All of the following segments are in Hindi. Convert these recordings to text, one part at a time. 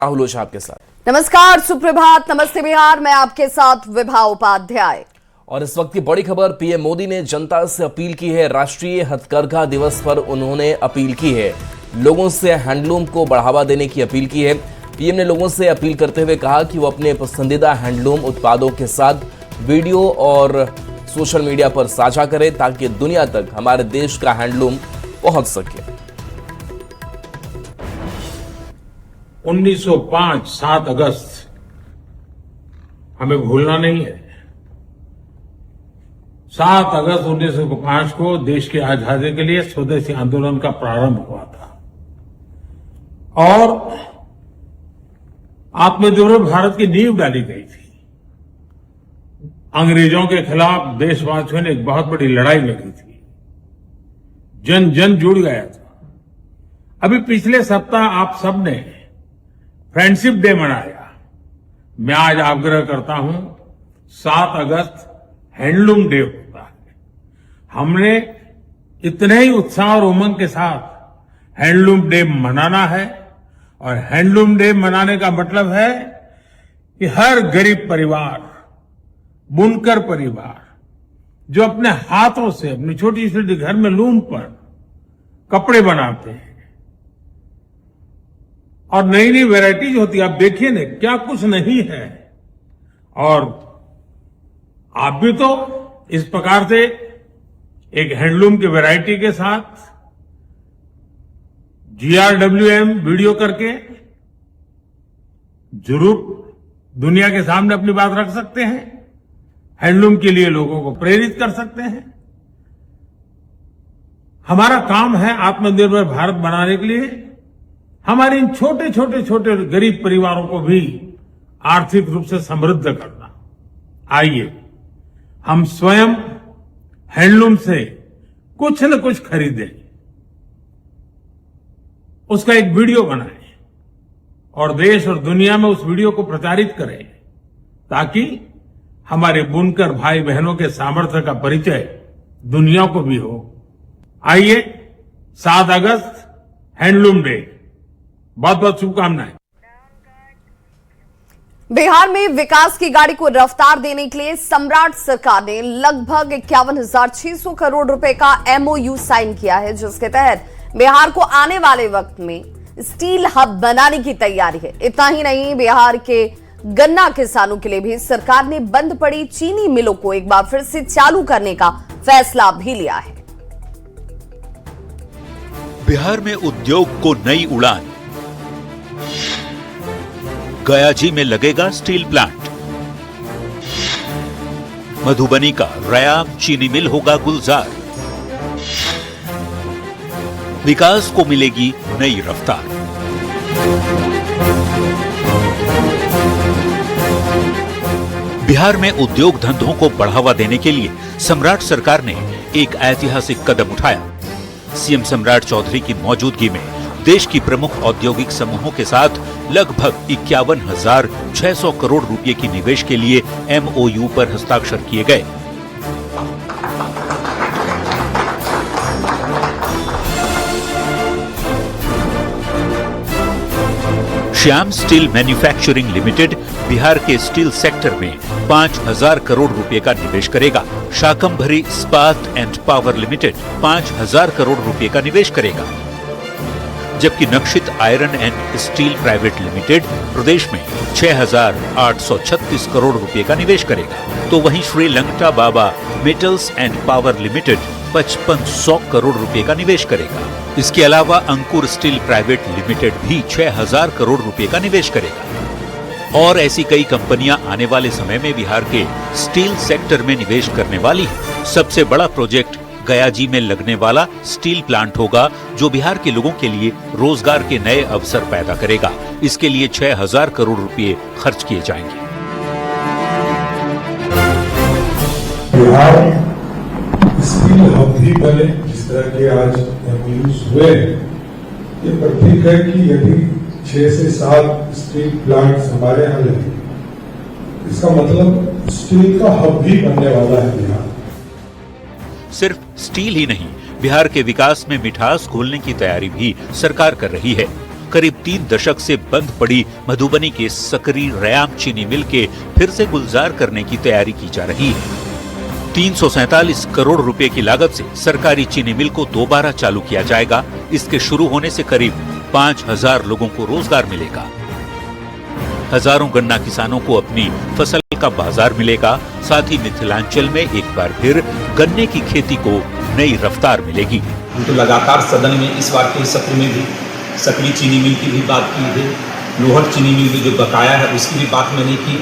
राहुल ओझा आपके साथ। नमस्कार, सुप्रभात, नमस्ते बिहार। मैं आपके साथ विभा उपाध्याय। और इस वक्त की बड़ी खबर, पीएम मोदी ने जनता से अपील की है। राष्ट्रीय हथकरघा दिवस पर उन्होंने अपील की है, लोगों से हैंडलूम को बढ़ावा देने की अपील की है। पीएम ने लोगों से अपील करते हुए कहा कि वो अपने पसंदीदा हैंडलूम उत्पादों के साथ वीडियो और सोशल मीडिया पर साझा करें ताकि दुनिया तक हमारे देश का हैंडलूम पहुंच सके। 1905 7 अगस्त हमें भूलना नहीं है। 7 अगस्त 1905 को देश की आजादी के लिए स्वदेशी आंदोलन का प्रारंभ हुआ था और आत्मनिर्भर भारत की नींव डाली गई थी। अंग्रेजों के खिलाफ देशवासियों ने एक बहुत बड़ी लड़ाई लड़ी थी। जन जन जुड़ गया था। अभी पिछले सप्ताह आप सबने फ्रेंडशिप डे मनाया। मैं आज आग्रह करता हूं, 7 अगस्त हैंडलूम डे होता है। हमने इतने ही उत्साह और उमंग के साथ हैंडलूम डे मनाना है। और हैंडलूम डे मनाने का मतलब है कि हर गरीब परिवार, बुनकर परिवार, जो अपने हाथों से अपनी छोटी छोटी घर में लूम पर कपड़े बनाते हैं और नई नई वैरायटीज होती है। आप देखिए ना, क्या कुछ नहीं है। और आप भी तो इस प्रकार से एक हैंडलूम की वैरायटी के साथ GRWM वीडियो करके जरूर दुनिया के सामने अपनी बात रख सकते हैं। हैंडलूम के लिए लोगों को प्रेरित कर सकते हैं। हमारा काम है आत्मनिर्भर भारत बनाने के लिए हमारे इन छोटे छोटे छोटे गरीब परिवारों को भी आर्थिक रूप से समृद्ध करना। आइए हम स्वयं हैंडलूम से कुछ न कुछ खरीदें, उसका एक वीडियो बनाएं और देश और दुनिया में उस वीडियो को प्रचारित करें ताकि हमारे बुनकर भाई बहनों के सामर्थ्य का परिचय दुनिया को भी हो। आइए, 7 अगस्त हैंडलूम डे, बहुत बहुत शुभकामनाएं। बिहार में विकास की गाड़ी को रफ्तार देने के लिए सम्राट सरकार ने लगभग 51,600 करोड़ रुपए का MOU साइन किया है, जिसके तहत बिहार को आने वाले वक्त में स्टील हब बनाने की तैयारी है। इतना ही नहीं, बिहार के गन्ना किसानों के लिए भी सरकार ने बंद पड़ी चीनी मिलों को एक बार फिर से चालू करने का फैसला भी लिया है। बिहार में उद्योग को नई उड़ान, गयाजी में लगेगा स्टील प्लांट, मधुबनी का रयाम चीनी मिल होगा गुलजार, विकास को मिलेगी नई रफ्तार। बिहार में उद्योग धंधों को बढ़ावा देने के लिए सम्राट सरकार ने एक ऐतिहासिक कदम उठाया। सीएम सम्राट चौधरी की मौजूदगी में देश की प्रमुख औद्योगिक समूहों के साथ लगभग 51,600 करोड़ रुपए की निवेश के लिए MOU पर हस्ताक्षर किए गए। Shyam steel manufacturing limited Bihar के स्टील सेक्टर में 5,000 करोड़ रुपए का निवेश करेगा। शाकंभरी इस्पात एंड पावर लिमिटेड 5,000 करोड़ रुपए का निवेश करेगा, जबकि Nakshit iron and steel private limited प्रदेश में 6,836 करोड़ रुपए का निवेश करेगा। तो वहीं Shri Langta Baba metals and power limited 5500 crore रुपए का निवेश करेगा। इसके अलावा अंकुर स्टील प्राइवेट लिमिटेड भी 6,000 करोड़ रुपए का निवेश करेगा। और ऐसी कई कंपनियां आने वाले समय में बिहार के स्टील सेक्टर में निवेश करने वाली हैं। सबसे बड़ा प्रोजेक्ट गयाजी में लगने वाला स्टील प्लांट होगा, जो बिहार के लोगों के लिए रोजगार के नए अवसर पैदा करेगा। इसके लिए 6,000 करोड़ रुपए खर्च किए जाएंगे। बिहार स्टील हब भी बने, जिस तरह के आज MOUs हुए, ये प्रतीक है कि यदि 6 से 7 स्टील प्लांट्स हमारे यहाँ लगे, इसका मतलब स्टील का हब भी बनने वाला है बिहार। सिर्फ स्टील ही नहीं, बिहार के विकास में मिठास घोलने की तैयारी भी सरकार कर रही है। करीब 3 दशक से बंद पड़ी मधुबनी के सकरी रयाम चीनी मिल के फिर से गुलजार करने की तैयारी की जा रही है। 347 करोड़ रुपए की लागत से सरकारी चीनी मिल को दोबारा चालू किया जाएगा। इसके शुरू होने से करीब 5000 लोगों को रोजगार मिलेगा। हजारों गन्ना किसानों को अपनी फसल का बाजार मिलेगा। साथ ही मिथिलांचल में एक बार फिर गन्ने की खेती को नई रफ्तार मिलेगी। हम तो लगातार सदन में इस बार के सत्र में भी सकरी चीनी मिल की भी बात की है, लोहट चीनी मिल में जो बकाया है उसकी भी बात मैंने की,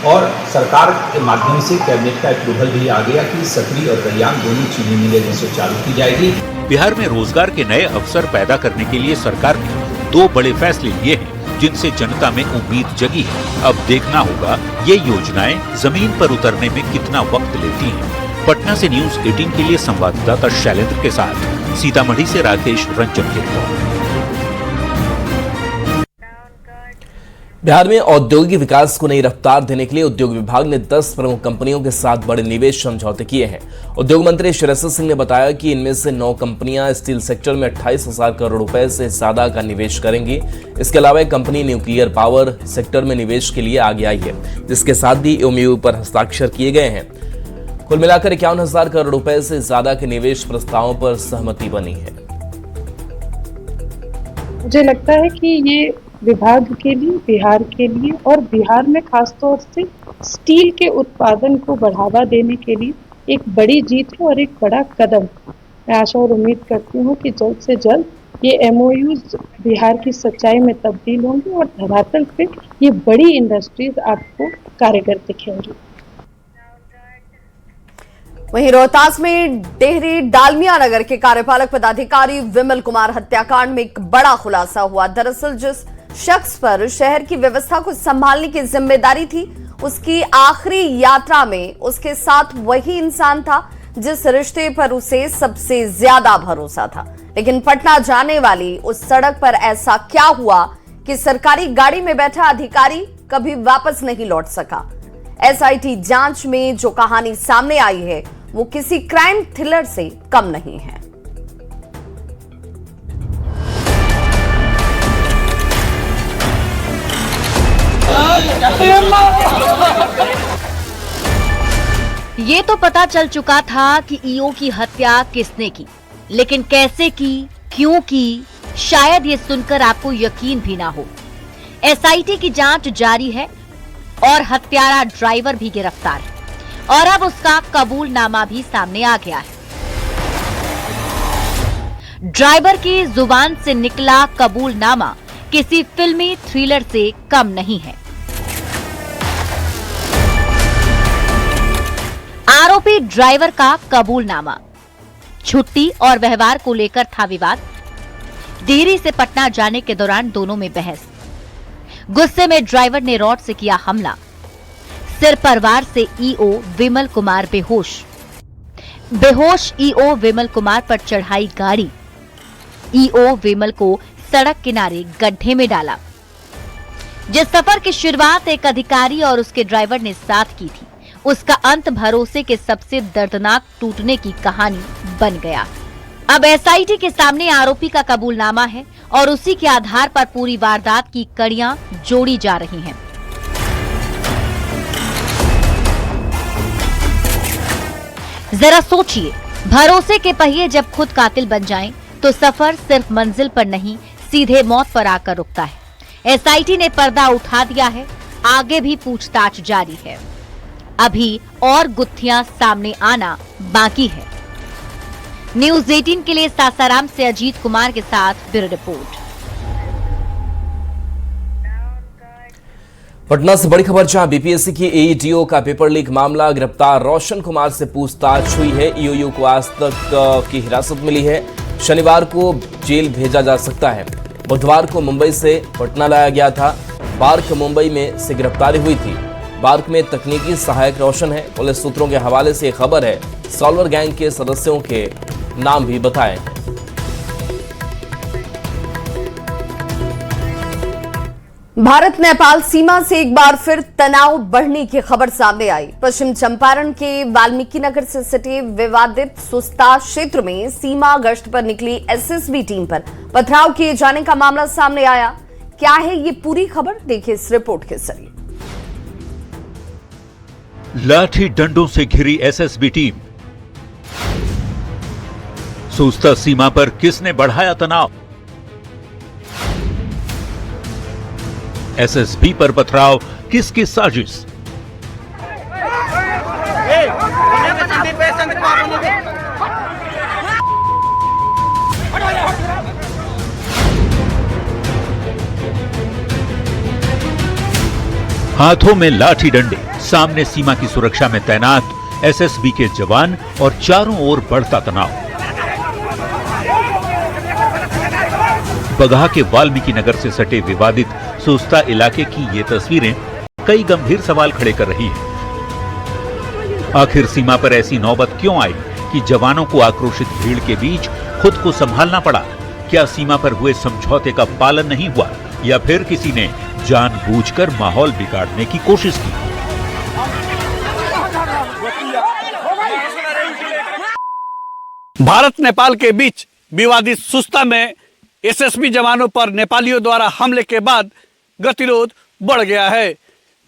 और सरकार के माध्यम से कैबिनेट का अप्रूवल भी आ गया कि सकरी और रैयाम दोनों चीनी मिलें जैसे चालू की जाएगी। बिहार में रोजगार के नए अवसर पैदा करने के लिए सरकार ने 2 बड़े फैसले लिए हैं, जिनसे जनता में उम्मीद जगी है। अब देखना होगा ये योजनाएं जमीन पर उतरने में कितना वक्त लेती हैं। पटना से न्यूज 18 के लिए संवाददाता शैलेंद्र के साथ सीतामढ़ी से राकेश रंजन की रिपोर्ट। बिहार में औद्योगिक विकास को नई रफ्तार देने के लिए उद्योग विभाग ने 10 प्रमुख कंपनियों के साथ बड़े निवेश समझौते किए हैं। उद्योग मंत्री श्रेयसी सिंह ने बताया कि इनमें से 9 कंपनियां स्टील सेक्टर में 28,000 करोड़ रुपए से ज्यादा का निवेश करेंगी। इसके अलावा एक कंपनी न्यूक्लियर पावर सेक्टर में निवेश के लिए आगे आई है, जिसके साथ ही एमओयू पर हस्ताक्षर किए गए हैं। कुल मिलाकर 51,000 करोड़ रुपए से ज्यादा के निवेश प्रस्तावों पर सहमति बनी है। मुझे लगता है कि ये विभाग के लिए, बिहार के लिए और बिहार में खासतौर से स्टील के उत्पादन को बढ़ावा देने के लिए एक बड़ी जीत है और एक बड़ा कदम। मैं आशा और उम्मीद करती हूँ कि जल्द से जल्द ये एमओयूज बिहार की सच्चाई में तब्दील होंगे और धरातल पे ये बड़ी इंडस्ट्रीज आपको कारगर दिखेंगी। वहीं रोहतास में डेहरी डालमिया नगर के कार्यपालक पदाधिकारी विमल कुमार हत्याकांड में एक बड़ा खुलासा हुआ। दरअसल जिस शख्स पर शहर की व्यवस्था को संभालने की जिम्मेदारी थी, उसकी आखिरी यात्रा में उसके साथ वही इंसान था जिस रिश्ते पर उसे सबसे ज्यादा भरोसा था। लेकिन पटना जाने वाली उस सड़क पर ऐसा क्या हुआ कि सरकारी गाड़ी में बैठा अधिकारी कभी वापस नहीं लौट सका। एसआईटी जांच में जो कहानी सामने आई है वो किसी क्राइम थ्रिलर से कम नहीं है। ये तो पता चल चुका था कि ईओ की हत्या किसने की, लेकिन कैसे की, क्यों की, शायद ये सुनकर आपको यकीन भी ना हो। एसआईटी की जांच जारी है और हत्यारा ड्राइवर भी गिरफ्तार है और अब उसका कबूलनामा भी सामने आ गया है। ड्राइवर की जुबान से निकला कबूलनामा किसी फिल्मी थ्रिलर से कम नहीं है। आरोपी ड्राइवर का कबूलनामा। छुट्टी और व्यवहार को लेकर था विवाद। डेहरी से पटना जाने के दौरान दोनों में बहस। गुस्से में ड्राइवर ने रॉड से किया हमला। सिर पर वार से ईओ विमल कुमार बेहोश ईओ विमल कुमार पर चढ़ाई गाड़ी। ईओ विमल को सड़क किनारे गड्ढे में डाला। जिस सफर की शुरुआत एक अधिकारी और उसके ड्राइवर ने साथ की थी, उसका अंत भरोसे के सबसे दर्दनाक टूटने की कहानी बन गया। अब एसआईटी के सामने आरोपी का कबूलनामा है और उसी के आधार पर पूरी वारदात की कड़ियां जोड़ी जा रही हैं। जरा सोचिए, भरोसे के पहिए जब खुद कातिल बन जाएं, तो सफर सिर्फ मंजिल पर नहीं, सीधे मौत पर आकर रुकता है। एसआईटी ने पर्दा उठा दिया है, आगे भी पूछताछ जारी है। अभी और गुत्थियां सामने आना बाकी है। न्यूज 18 के लिए सासाराम से अजीत कुमार के साथ ब्यूरो रिपोर्ट। पटना से बड़ी खबर, जहां बीपीएससी की एईटीओ का पेपर लीक मामला, गिरफ्तार रोशन कुमार से पूछताछ हुई है। ईओयू को आज तक की हिरासत मिली है। शनिवार को जेल भेजा जा सकता है। बुधवार को मुंबई से पटना लाया गया था। बार्क मुंबई में से गिरफ्तारी हुई थी। बार्क में तकनीकी सहायक रोशन है। पुलिस सूत्रों के हवाले से खबर है, सॉल्वर गैंग के सदस्यों के नाम भी बताए हैं। भारत नेपाल सीमा से एक बार फिर तनाव बढ़ने की खबर सामने आई। पश्चिम चंपारण के वाल्मीकि नगर से सटे विवादित सुस्ता क्षेत्र में सीमा गश्त पर निकली एसएसबी टीम पर पथराव किए जाने का मामला सामने आया। क्या है ये पूरी खबर, देखिए इस रिपोर्ट के जरिए। लाठी डंडों से घिरी एसएसबी टीम। सुस्ता सीमा पर किसने बढ़ाया तनाव? एसएसबी पर पथराव किसकी साजिश? हाथों में लाठी डंडे, सामने सीमा की सुरक्षा में तैनात एसएसबी के जवान और चारों ओर बढ़ता तनाव। बगहा के वाल्मीकि नगर से सटे विवादित सुस्ता इलाके की ये तस्वीरें कई गंभीर सवाल खड़े कर रही हैं। आखिर सीमा पर ऐसी नौबत क्यों आई कि जवानों को आक्रोशित भीड़ के बीच खुद को संभालना पड़ा? क्या सीमा पर हुए समझौते का पालन नहीं हुआ या फिर किसी ने जानबूझकर माहौल बिगाड़ने की कोशिश की? भारत नेपाल के बीच विवादित सुस्ता में एसएसबी जवानों पर नेपालियों द्वारा हमले के बाद गतिरोध बढ़ गया है।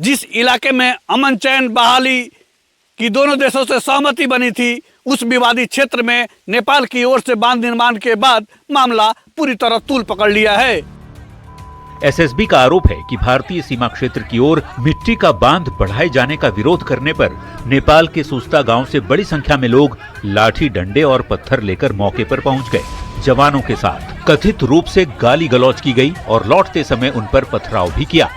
जिस इलाके में अमन चैन बहाली की दोनों देशों से सहमति बनी थी, उस विवादित क्षेत्र में नेपाल की ओर से बांध निर्माण के बाद मामला पूरी तरह तूल पकड़ लिया है। एसएसबी का आरोप है कि भारतीय सीमा क्षेत्र की ओर मिट्टी का बांध बढ़ाए जाने का विरोध करने पर नेपाल के सुस्ता गांव से बड़ी संख्या में लोग लाठी डंडे और पत्थर लेकर मौके पर पहुंच गए। जवानों के साथ कथित रूप से गाली गलौज की गई और लौटते समय उन पर पथराव भी किया।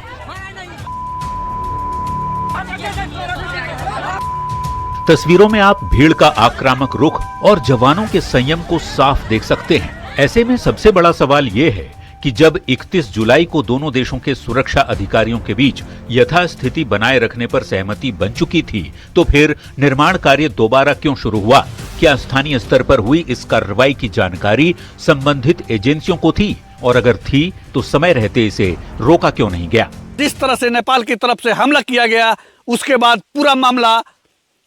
तस्वीरों में आप भीड़ का आक्रामक रुख और जवानों के संयम को साफ देख सकते हैं। ऐसे में सबसे बड़ा सवाल ये है कि जब 31 जुलाई को दोनों देशों के सुरक्षा अधिकारियों के बीच यथास्थिति बनाए रखने पर सहमति बन चुकी थी, तो फिर निर्माण कार्य दोबारा क्यों शुरू हुआ? क्या स्थानीय स्तर पर हुई इस कार्रवाई की जानकारी संबंधित एजेंसियों को थी? और अगर थी तो समय रहते इसे रोका क्यों नहीं गया? जिस तरह से नेपाल की तरफ से हमला किया गया, उसके बाद पूरा मामला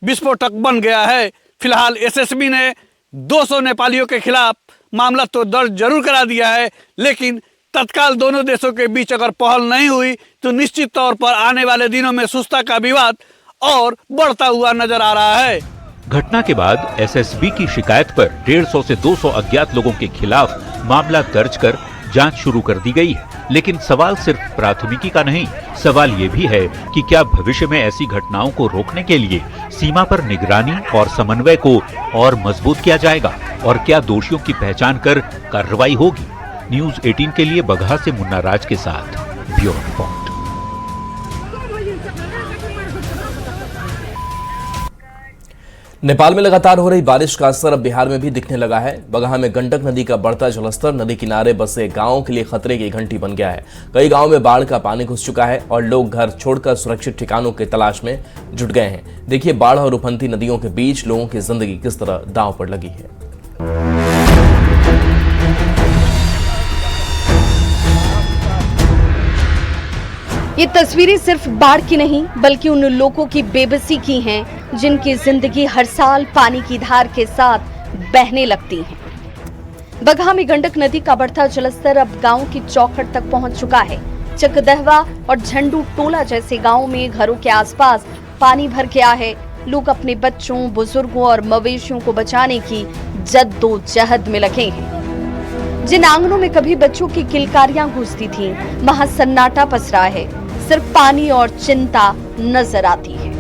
विस्फोटक बन गया है। फिलहाल एसएसबी ने 200 नेपालियों के खिलाफ मामला तो दर्ज जरूर करा दिया है, लेकिन तत्काल दोनों देशों के बीच अगर पहल नहीं हुई तो निश्चित तौर पर आने वाले दिनों में सुस्ता का विवाद और बढ़ता हुआ नजर आ रहा है। घटना के बाद एसएसबी की शिकायत पर 150 से 200 अज्ञात लोगों के खिलाफ मामला दर्ज कर जांच शुरू कर दी गई है। लेकिन सवाल सिर्फ प्राथमिकी का नहीं, सवाल ये भी है कि क्या भविष्य में ऐसी घटनाओं को रोकने के लिए सीमा पर निगरानी और समन्वय को और मजबूत किया जाएगा और क्या दोषियों की पहचान कर कार्रवाई होगी? न्यूज 18 के लिए बगहा से मुन्ना राज के साथ ब्यूरो रिपोर्ट। नेपाल में लगातार हो रही बारिश का असर अब बिहार में भी दिखने लगा है। बगहा में गंडक नदी का बढ़ता जलस्तर नदी किनारे बसे गांवों के लिए खतरे की घंटी बन गया है। कई गांवों में बाढ़ का पानी घुस चुका है और लोग घर छोड़कर सुरक्षित ठिकानों की तलाश में जुट गए हैं। देखिए बाढ़ और उफनती नदियों के बीच लोगों की जिंदगी किस तरह दांव पर लगी है। ये तस्वीरें सिर्फ बाढ़ की नहीं बल्कि उन लोगों की बेबसी की हैं जिनकी जिंदगी हर साल पानी की धार के साथ बहने लगती है। बगहा में गंडक नदी का बढ़ता जलस्तर अब गांव की चौखट तक पहुंच चुका है। चकदहवा और झंडू टोला जैसे गांवों में घरों के आसपास पानी भर गया है। लोग अपने बच्चों, बुजुर्गों और मवेशियों को बचाने की जद्दोजहद में लगे हैं। जिन आंगनों में कभी बच्चों की किलकारियां गूंजती थीं, वहां सन्नाटा पसरा है। सिर्फ पानी और चिंता नजर आती है।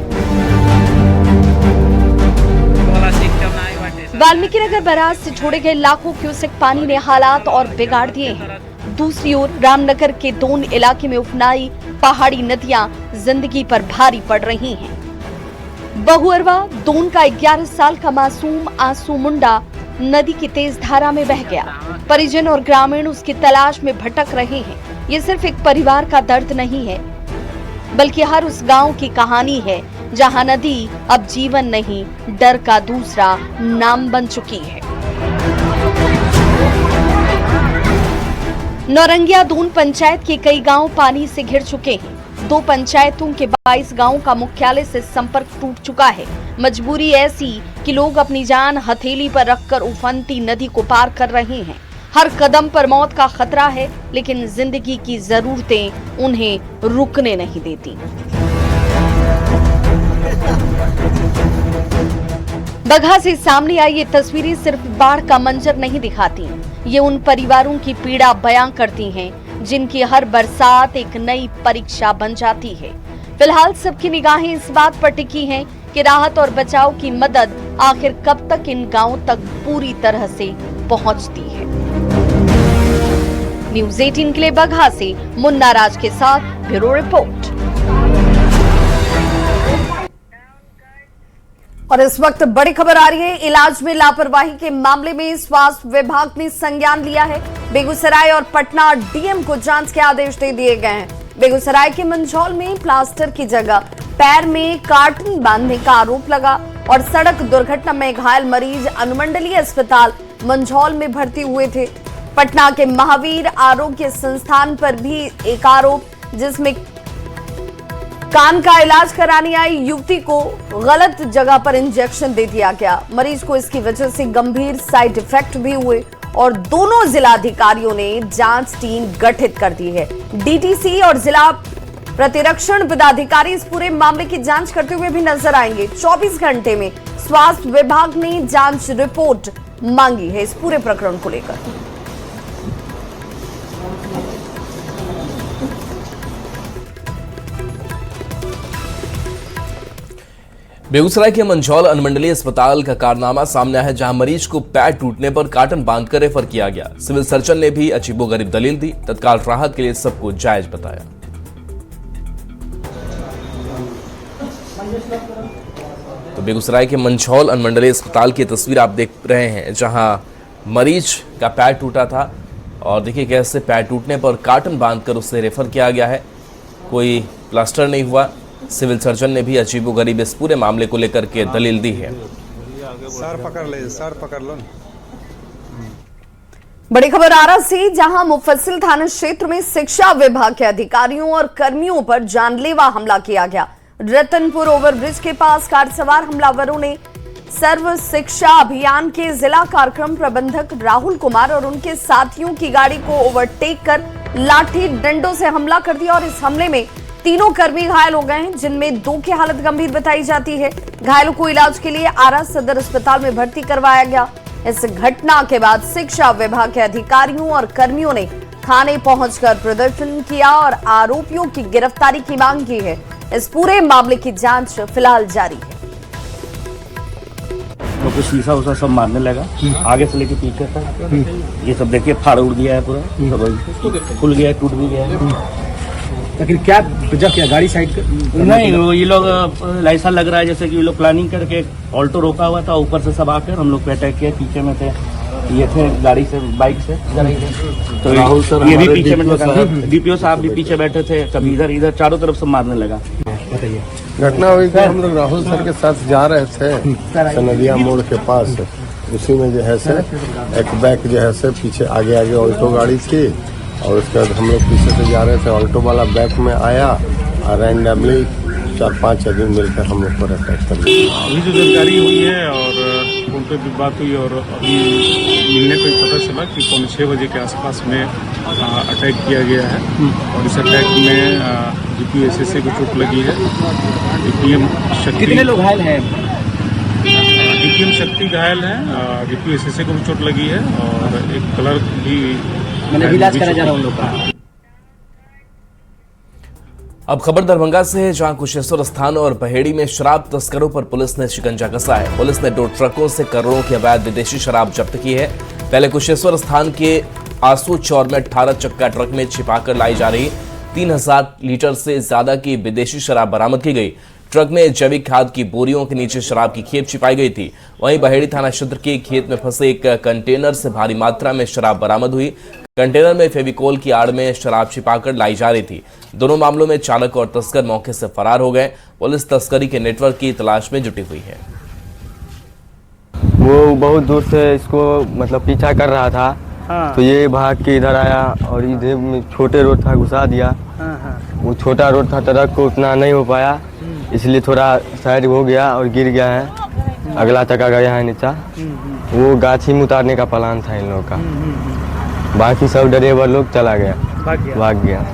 वाल्मीकि नगर बैराज से छोड़े गए लाखों क्यूसेक पानी ने हालात और बिगाड़ दिए हैं। दूसरी ओर रामनगर के दोन इलाके में उफनाई पहाड़ी नदियां जिंदगी पर भारी पड़ रही हैं। बहुअरवा दोन का 11 साल का मासूम आंसू मुंडा नदी की तेज धारा में बह गया। परिजन और ग्रामीण उसकी तलाश में भटक रहे हैं। ये सिर्फ एक परिवार का दर्द नहीं है, बल्कि हर उस गांव की कहानी है जहां नदी अब जीवन नहीं, डर का दूसरा नाम बन चुकी है। नौरंगिया दून पंचायत के कई गांव पानी से घिर चुके हैं। 2 पंचायतों के 22 गांवों का मुख्यालय से संपर्क टूट चुका है। मजबूरी ऐसी कि लोग अपनी जान हथेली पर रखकर उफनती नदी को पार कर रहे हैं। हर कदम पर मौत का खतरा है, लेकिन जिंदगी की जरूरतें उन्हें रुकने नहीं देती। बगहा से सामने आई ये तस्वीरें सिर्फ बाढ़ का मंजर नहीं दिखाती, ये उन परिवारों की पीड़ा बयां करती हैं जिनकी हर बरसात एक नई परीक्षा बन जाती है। फिलहाल सबकी निगाहें इस बात पर टिकी हैं कि राहत और बचाव की मदद आखिर कब तक इन गांवों तक पूरी तरह से पहुंचती है। न्यूज़ 18 के लिए बगहा से मुन्ना राज के साथ ब्यूरो रिपोर्ट। और इस वक्त बड़ी खबर आ रही है, इलाज में लापरवाही के मामले में स्वास्थ्य विभाग ने संज्ञान लिया है। बेगूसराय और पटना डीएम को जांच के आदेश दे दिए गए हैं। बेगूसराय के मंझौल में प्लास्टर की जगह पैर में कार्टन बांधने का आरोप लगा और सड़क दुर्घटना में घायल मरीज अनुमंडलीय अस्पताल मंझौल में भर्ती हुए थे। पटना के महावीर आरोग्य संस्थान पर भी एक आरोप, जिसमें कान का इलाज कराने आई युवती को गलत जगह पर इंजेक्शन दे दिया गया। मरीज को इसकी वजह से गंभीर साइड इफेक्ट भी हुए और दोनों जिलाधिकारियों ने जांच टीम गठित कर दी है। डीटीसी और जिला प्रतिरक्षण पदाधिकारी इस पूरे मामले की जांच करते हुए भी नजर आएंगे। 24 घंटे में स्वास्थ्य विभाग ने जांच रिपोर्ट मांगी है इस पूरे प्रकरण को लेकर। बेगूसराय के मंझौल अनुमंडलीय अस्पताल का कारनामा सामने आया है, जहां मरीज को पैर टूटने पर कार्टन बांधकर रेफर किया गया। सिविल सर्जन ने भी अजीबोगरीब दलील दी, तत्काल राहत के लिए सबको जायज बताया। तो बेगूसराय के मंझौल अनुमंडलीय अस्पताल की तस्वीर आप देख रहे हैं, जहां मरीज का पैर टूटा था और देखिए कैसे पैर टूटने पर कार्टन बांधकर उसे रेफर किया गया है। कोई प्लास्टर नहीं हुआ। सिविल सर्जन ने भी अजीबोगरीब इस पूरे मामले को लेकर के दलील दी है। सर पकड़ लो। बड़ी खबर आरा से, जहां मुफस्सिल थाना क्षेत्र में शिक्षा विभाग के अधिकारियों और कर्मियों पर जानलेवा हमला किया गया। रतनपुर ओवरब्रिज के पास कार सवार हमलावरों ने सर्व शिक्षा अभियान के जिला कार्यक्रम प्रबंधक राहुल कुमार और उनके साथियों की गाड़ी को ओवरटेक कर लाठी डंडों से हमला कर दिया और इस हमले में 3 कर्मी घायल हो गए हैं, जिनमें 2 की हालत गंभीर बताई जाती है। घायलों को इलाज के लिए आरा सदर अस्पताल में भर्ती करवाया गया। इस घटना के बाद शिक्षा विभाग के अधिकारियों और कर्मियों ने थाने पहुंचकर प्रदर्शन किया और आरोपियों की गिरफ्तारी की मांग की है। इस पूरे मामले की जांच फिलहाल जारी है। तो शीशा उसा सब मारने लगा, आगे से लेके पीछे तक। ये सब देखिए फाड़ उड़ गया है, पूरा खुल गया है, टूट भी गया है। लेकिन क्या वजह क्या गाड़ी साइड नहीं, ये लोग ऐसा लग रहा है जैसे कि ये लोग प्लानिंग करके ऑल्टो रोका हुआ था, ऊपर से सब आकर हम लोग पे अटैक किया। पीछे में थे, ये थे गाड़ी से, बाइक से। तो राहुल सर ये भी पीछे में लगा, डीपीओ साहब भी पीछे बैठे थे। कभी इधर इधर चारों तरफ से मारने लगा। बताइए घटना हुई थी, हम लोग राहुल सर के साथ जा रहे थे सनदिया मोड़ के पास। उसी में जो है से एक बैक जो है से पीछे आगे ऑल्टो गाड़ी थी और उसके बाद हम लोग पीछे से जा रहे थे। ऑल्टो वाला बैक में आया और रैंडमली 4-5 आदमी मिलकर हम लोग पर अटैक कर दिया। अभी जो जानकारी हुई है और फोन पे भी बात हुई और अभी मिलने को पता चला कि 5:45 बजे के आसपास में अटैक किया गया है और इस अटैक में डीपीएसएसए को चोट लगी है। डीपीएम शक्ति, कितने लोग घायल हैं? डीपीएम शक्ति घायल है, डीपीएसएसए को भी चोट लगी है और एक क्लर्क भी इलाज करा जा रहा है उन लोग का। अब खबर दरभंगा से है, जहां कुशेश्वर स्थान और पहेड़ी में शराब तस्करों पर पुलिस ने शिकंजा कसा है। पुलिस ने 2 ट्रकों से करोड़ों की अवैध विदेशी शराब जब्त की है। पहले कुशेश्वर स्थान के आसू चौर में 18 चक्का ट्रक में छिपाकर लाई जा रही 3000 लीटर से ज्यादा की विदेशी शराब बरामद की गई। ट्रक में जैविक खाद की बोरियों के नीचे शराब की खेप छिपाई गई थी। वहीं बहेड़ी थाना क्षेत्र के खेत में फंसे एक कंटेनर से भारी मात्रा में शराब बरामद हुई। कंटेनर में फेविकोल की आड़ में शराब छिपाकर लाई जा रही थी। दोनों मामलों में चालक और तस्कर मौके से फरार हो गए। पुलिस तस्करी के नेटवर्क की तलाश में जुटी हुई है। वो बहुत दूर से इसको मतलब पीछा कर रहा था तो ये भाग के इधर आया और इधर में छोटे रोड था घुसा दिया। वो छोटा रोड था, ट्रक को उतना नहीं हो पाया, इसलिए थोड़ा साइड हो गया और गिर गया है, अगला चक्का गया है नीचा। वो गाछी में उतारने का प्लान था इन लोगों का, बाकी सब ड्राइवर लोग चला गया, भाग गया।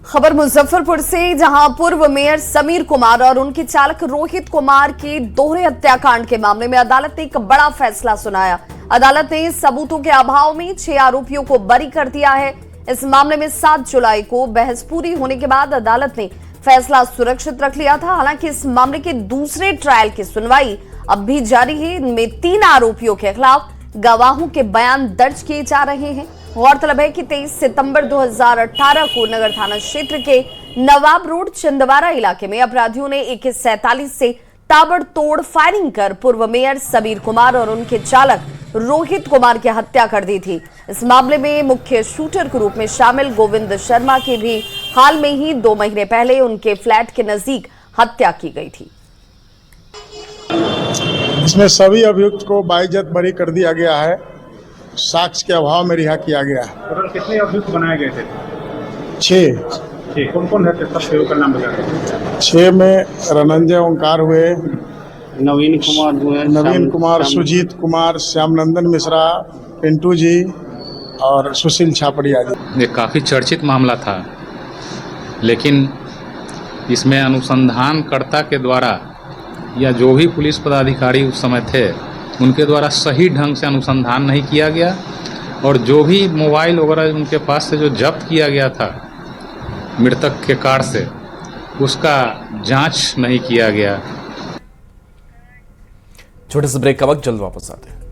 खबर मुजफ्फरपुर से, जहां पूर्व मेयर समीर कुमार और उनके चालक रोहित कुमार के दोहरे हत्याकांड के मामले में अदालत ने एक बड़ा फैसला सुनाया। अदालत ने सबूतों के अभाव में 6 आरोपियों को बरी कर दिया है। इस मामले में 7 जुलाई को बहस पूरी होने के बाद अदालत ने फैसला सुरक्षित रख लिया था। हालांकि इस मामले के दूसरे ट्रायल की सुनवाई अब भी जारी है। इनमें 3 आरोपियों के खिलाफ गवाहों के बयान दर्ज किए जा रहे हैं। गौरतलब है कि 23 सितंबर 2018 को नगर थाना क्षेत्र के नवाब रोड छिंदवाड़ा इलाके में अपराधियों ने AK-47 से ताबड़तोड़ फायरिंग कर पूर्व मेयर समीर कुमार और उनके चालक रोहित कुमार की हत्या कर दी थी। इस मामले में मुख्य शूटर के रूप में शामिल गोविंद शर्मा की भी हाल में ही 2 महीने पहले उनके फ्लैट के नजदीक हत्या की गई थी। इसमें सभी अभियुक्त को बाइज्जत बरी कर दिया गया है, साक्ष्य के अभाव में रिहा किया गया है। टोटल कितने अभियुक्त बनाए गए थे? 6। कौन कौन रहते सब का नाम बता? 6 में रनंजय ओंकार हुए, नवीन कुमार हुए, नवीन कुमार, सुजीत कुमार, श्यामनंदन मिश्रा, पिंटू जी और सुशील छापड़िया जी। ये काफ़ी चर्चित मामला था, लेकिन इसमें अनुसंधानकर्ता के द्वारा या जो भी पुलिस पदाधिकारी उस समय थे उनके द्वारा सही ढंग से अनुसंधान नहीं किया गया और जो भी मोबाइल वगैरह उनके पास से जो जब्त किया गया था मृतक के कार से, उसका जांच नहीं किया गया। छोटे से ब्रेक का वक्त, जल्द वापस आते हैं।